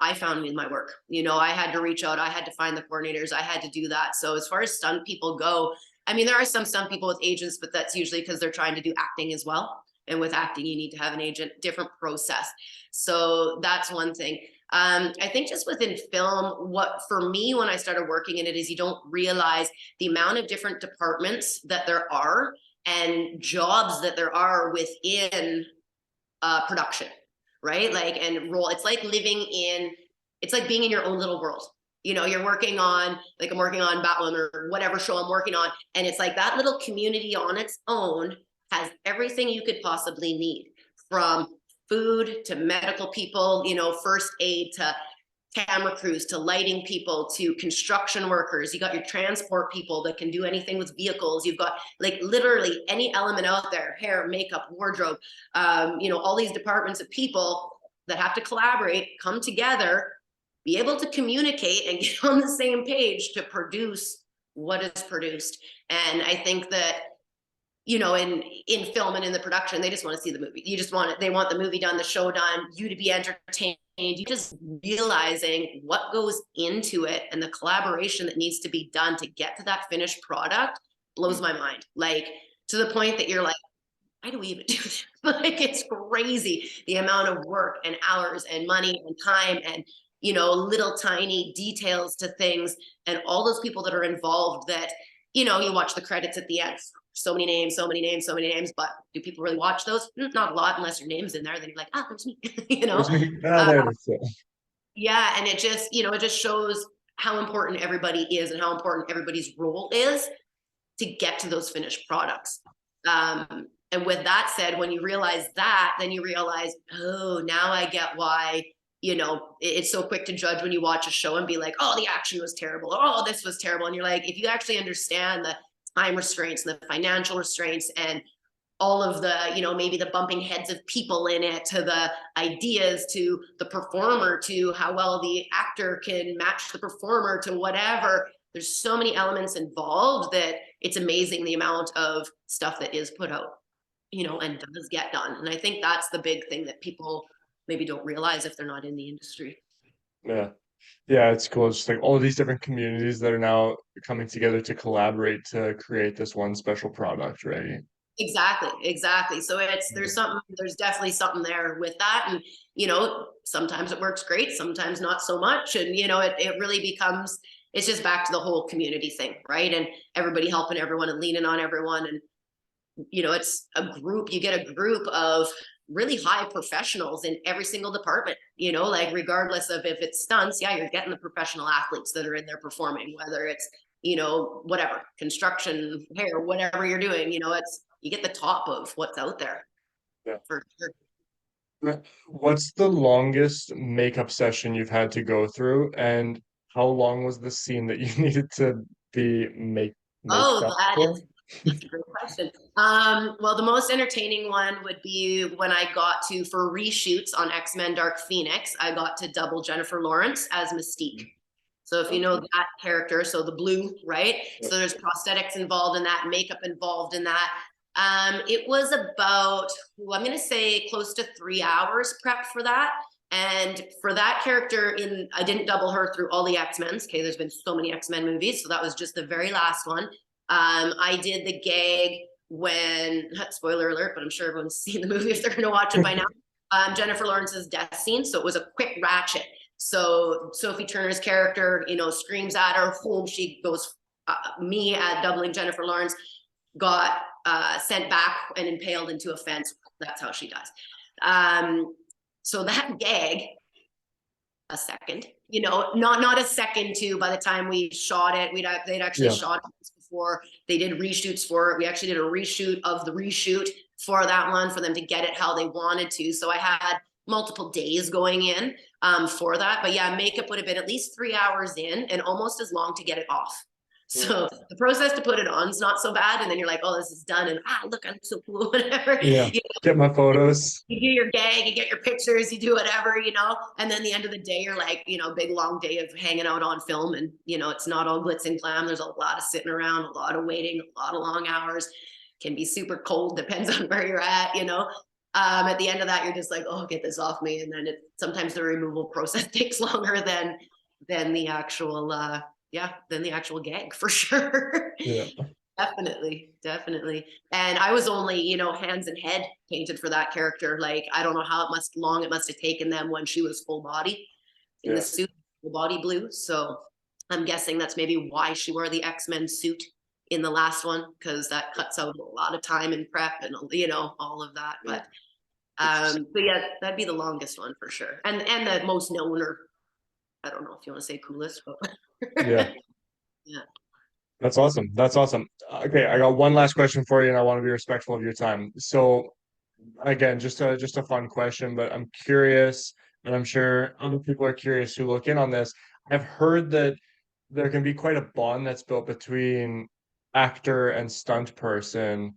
S1: I found me my work. You know, I had to reach out. I had to find the coordinators. I had to do that. So as far as stunt people go, I mean, there are some stunt people with agents, but that's usually because they're trying to do acting as well. And with acting, you need to have an agent, different process. So that's one thing. I think just within film, what for me, when I started working in it, is you don't realize the amount of different departments that there are and jobs that there are within production, right? Like, and role, it's like it's like being in your own little world. You know, you're working on, like I'm working on Batwoman or whatever show I'm working on. And it's like that little community on its own has everything you could possibly need, from food to medical people, you know, first aid to camera crews to lighting people to construction workers. You got your transport people that can do anything with vehicles. You've got like literally any element out there, hair, makeup, wardrobe, you know, all these departments of people that have to collaborate, come together, be able to communicate and get on the same page to produce what is produced. And I think that in film and in the production, they just want to see the movie. They want the movie done, the show done, you to be entertained. You just realizing what goes into it and the collaboration that needs to be done to get to that finished product blows my mind. Like, to the point that you're like, why do we even do this? Like, it's crazy the amount of work and hours and money and time and, little tiny details to things, and all those people that are involved that, you watch the credits at the end. So many names, so many names, so many names, but do people really watch those? Not a lot, unless your name's in there. Then you're like, ah, there's me.
S2: There's me. Ah,
S1: Uh,
S2: there it is.
S1: yeah, and it just shows how important everybody is and how important everybody's role is to get to those finished products. And with that said, when you realize that, then you realize, oh, now I get why, it's so quick to judge when you watch a show and be like, oh, the action was terrible. Oh, this was terrible. And you're like, if you actually understand the time restraints and the financial restraints and all of the, maybe the bumping heads of people in it, to the ideas, to the performer, to how well the actor can match the performer, to whatever. There's so many elements involved that it's amazing the amount of stuff that is put out, and does get done. And I think that's the big thing that people maybe don't realize if they're not in the industry.
S2: Yeah. Yeah, it's cool. It's just like all these different communities that are now coming together to collaborate to create this one special product, right?
S1: Exactly. So there's definitely something there with that. And, sometimes it works great, sometimes not so much. And, it really becomes, it's just back to the whole community thing, right? And everybody helping everyone and leaning on everyone. And, it's you get a group of really high professionals in every single department, like regardless of if it's stunts, yeah, you're getting the professional athletes that are in there performing, whether it's, whatever, construction, hair, whatever you're doing, you get the top of what's out there.
S2: Yeah.
S1: For sure.
S2: What's the longest makeup session you've had to go through, and how long was the scene that you needed to be maked
S1: Oh,
S2: up for?
S1: that's a great question. Well, the most entertaining one would be when I got to, for reshoots on X-Men Dark Phoenix, I got to double Jennifer Lawrence as Mystique. So if you know that character, so the blue, right? So there's prosthetics involved in that, makeup involved in that. It was about, I'm going to say close to 3 hours prep for that. And for that character, I didn't double her through all the X-Men's. Okay, there's been so many X-Men movies, so that was just the very last one. I did the gag when, spoiler alert, but I'm sure everyone's seen the movie if they're going to watch it by now. Jennifer Lawrence's death scene. So it was a quick ratchet. So Sophie Turner's character, screams at her, home she goes. Me at doubling Jennifer Lawrence got sent back and impaled into a fence. That's how she dies. So that gag, a second, not a second to, by the time we shot it, they'd actually shot it before. They did reshoots for it. We actually did a reshoot of the reshoot for that one for them to get it how they wanted to. So I had multiple days going in for that. But yeah, makeup would have been at least 3 hours in and almost as long to get it off. So the process to put it on is not so bad. And then you're like, oh, this is done. And look, I look so cool, whatever.
S2: Yeah. Get my photos.
S1: You do your gag, you get your pictures, you do whatever, and then the end of the day, you're like, big long day of hanging out on film. And, it's not all glitz and glam. There's a lot of sitting around, a lot of waiting, a lot of long hours. Can be super cold, depends on where you're at, at the end of that, you're just like, oh, get this off me. And then sometimes the removal process takes longer than the actual, than the actual gag, for sure.
S2: Yeah.
S1: Definitely. And I was only, hands and head painted for that character. Like, I don't know how long it must have taken them when she was full body in the suit, full body blue. So I'm guessing that's maybe why she wore the X-Men suit in the last one, because that cuts out a lot of time and prep and, all of that. But yeah, that'd be the longest one for sure. And the most known, or I don't know if you want to say coolest, but
S2: Yeah.
S1: yeah.
S2: That's awesome. That's awesome. Okay, I got one last question for you, and I want to be respectful of your time. So, again, just a fun question, but I'm curious, and I'm sure other people are curious who look in on this. I've heard that there can be quite a bond that's built between actor and stunt person.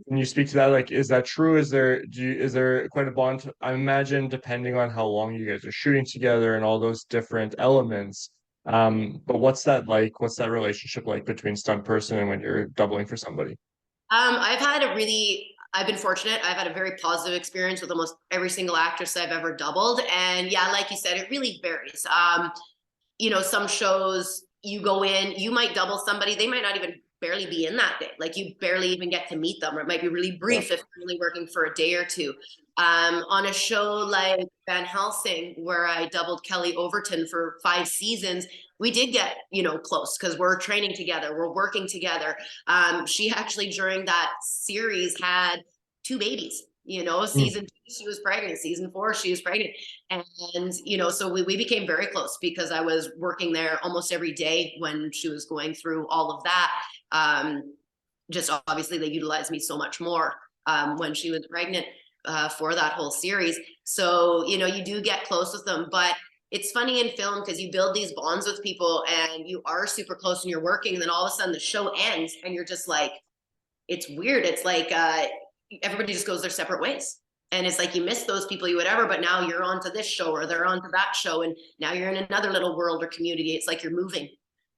S2: Can you speak to that? Like, is that true? Is there quite a bond? I imagine depending on how long you guys are shooting together and all those different elements. But what's that like? What's that relationship like between stunt person and when you're doubling for somebody?
S1: I've been fortunate. I've had a very positive experience with almost every single actress I've ever doubled. And yeah, like you said, it really varies. Some shows you go in, you might double somebody, they might not even barely be in that day. Like you barely even get to meet them, or it might be really
S2: Yeah.
S1: brief if you're really working for a day or two. On a show like Van Helsing, where I doubled Kelly Overton for 5 seasons, we did get, close because we're training together, we're working together. She actually during that series had 2 babies.
S2: Mm.
S1: Season 2 she was pregnant, season 4 she was pregnant, and so we became very close because I was working there almost every day when she was going through all of that. Just obviously they utilized me so much more when she was pregnant for that whole series. So you do get close with them, but it's funny in film because you build these bonds with people and you are super close and you're working, and then all of a sudden the show ends and you're just like, it's weird. It's like everybody just goes their separate ways. And it's like you miss those people, you whatever, but now you're on to this show or they're on to that show. And now you're in another little world or community. It's like you're moving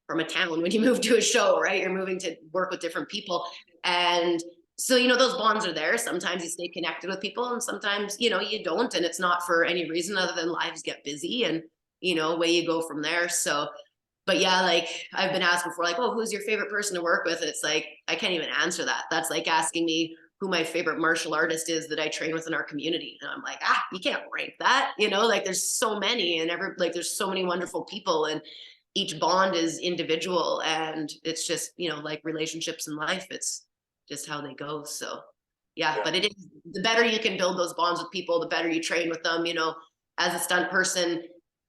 S1: from a town when you move to a show, right? You're moving to work with different people. And so, those bonds are there. Sometimes you stay connected with people and sometimes, you don't. And it's not for any reason other than lives get busy and, away you go from there. So, but yeah, like I've been asked before, like, oh, who's your favorite person to work with? It's like, I can't even answer that. That's like asking me who my favorite martial artist is that I train with in our community. And I'm like, you can't rank that, like there's so many and there's so many wonderful people and each bond is individual and it's just, like relationships in life, it's just how they go. So yeah, but it is, the better you can build those bonds with people, the better you train with them. As a stunt person,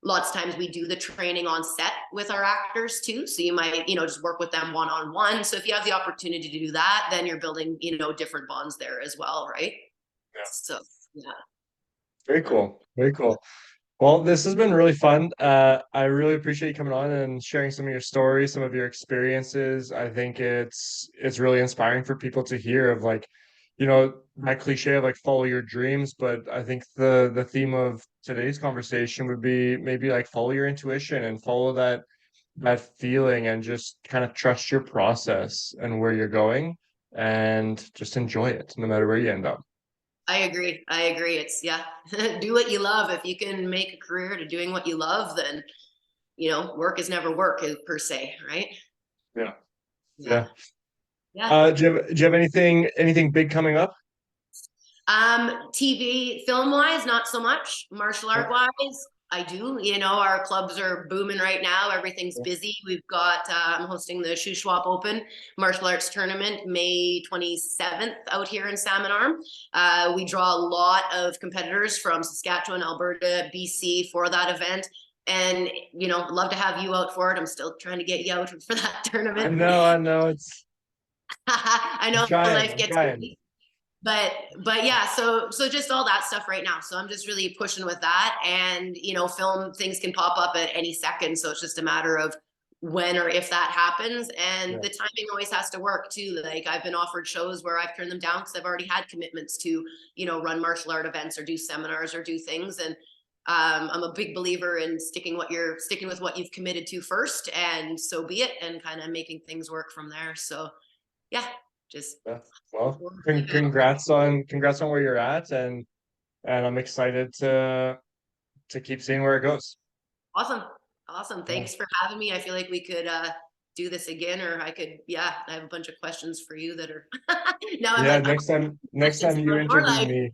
S1: lots of times we do the training on set with our actors too. So you might, just work with them one-on-one. So if you have the opportunity to do that, then you're building, different bonds there as well, right?
S2: Yeah.
S1: So yeah.
S2: Very cool. Very cool. Well, this has been really fun. I really appreciate you coming on and sharing some of your stories, some of your experiences. I think it's really inspiring for people to hear of like, that cliche of like follow your dreams. But I think the theme of today's conversation would be maybe like follow your intuition and follow that feeling and just kind of trust your process and where you're going and just enjoy it no matter where you end up.
S1: I agree. It's yeah, do what you love. If you can make a career to doing what you love, then work is never work per se, right?
S2: Yeah.
S1: Yeah.
S2: Yeah.
S1: Yeah.
S2: Do you have anything big coming up?
S1: TV, film wise, not so much. Martial art wise, I do. Our clubs are booming right now. Everything's busy. We've got, I'm hosting the Shuswap Open martial arts tournament May 27th out here in Salmon Arm. We draw a lot of competitors from Saskatchewan, Alberta, BC for that event. And, love to have you out for it. I'm still trying to get you out for that tournament.
S2: I know it's
S1: I
S2: I'm
S1: know
S2: trying,
S1: life
S2: I'm
S1: gets
S2: trying.
S1: busy. But yeah, so just all that stuff right now. So I'm just really pushing with that, and film things can pop up at any second, so it's just a matter of when or if that happens, and
S2: Yeah.
S1: the timing always has to work too. Like I've been offered shows where I've turned them down because I've already had commitments to run martial art events or do seminars or do things, and I'm a big believer in sticking with what you've committed to first, and so be it, and kind of making things work from there. So yeah, just
S2: Yeah. Well, congrats on where you're at, and I'm excited to keep seeing where it goes.
S1: awesome. Awesome.
S2: Yeah.
S1: Thanks for having me. I feel like we could do this again, or I could, yeah, I have a bunch of questions for you that are now I'm
S2: Yeah,
S1: like,
S2: next time
S1: questions
S2: you
S1: for more
S2: interview
S1: life.
S2: me,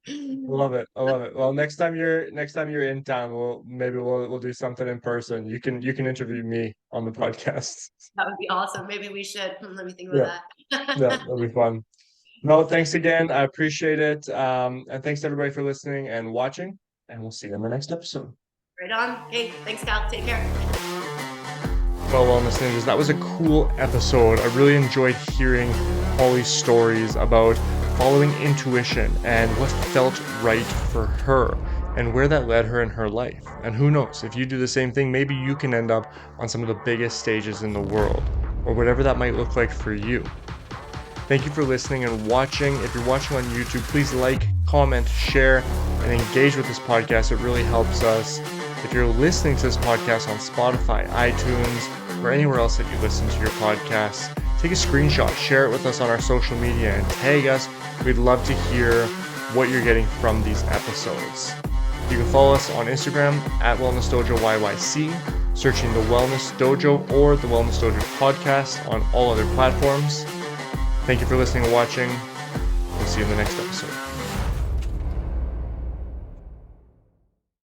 S2: I love it. I love it. Well, next time you're in town, we'll do something in person. You can interview me on the podcast.
S1: That would be awesome. Maybe we should. Let me think
S2: Yeah,
S1: about
S2: yeah,
S1: that.
S2: that'll be fun. No, thanks again. I appreciate it. And thanks to everybody for listening and watching, and we'll see you in the next episode.
S1: Right on. Hey, thanks, Cal. Take care.
S2: Well, Wellness Ninjas, that was a cool episode. I really enjoyed hearing Holly's stories about following intuition and what felt right for her and where that led her in her life. And who knows, if you do the same thing, maybe you can end up on some of the biggest stages in the world, or whatever that might look like for you. Thank you for listening and watching. If you're watching on YouTube, please like, comment, share, and engage with this podcast. It really helps us. If you're listening to this podcast on Spotify, iTunes, or anywhere else that you listen to your podcasts, take a screenshot, share it with us on our social media, and tag us. We'd love to hear what you're getting from these episodes. You can follow us on Instagram at Wellness Dojo YYC, searching the Wellness Dojo or the Wellness Dojo podcast on all other platforms. Thank you for listening and watching. We'll see you in the next episode.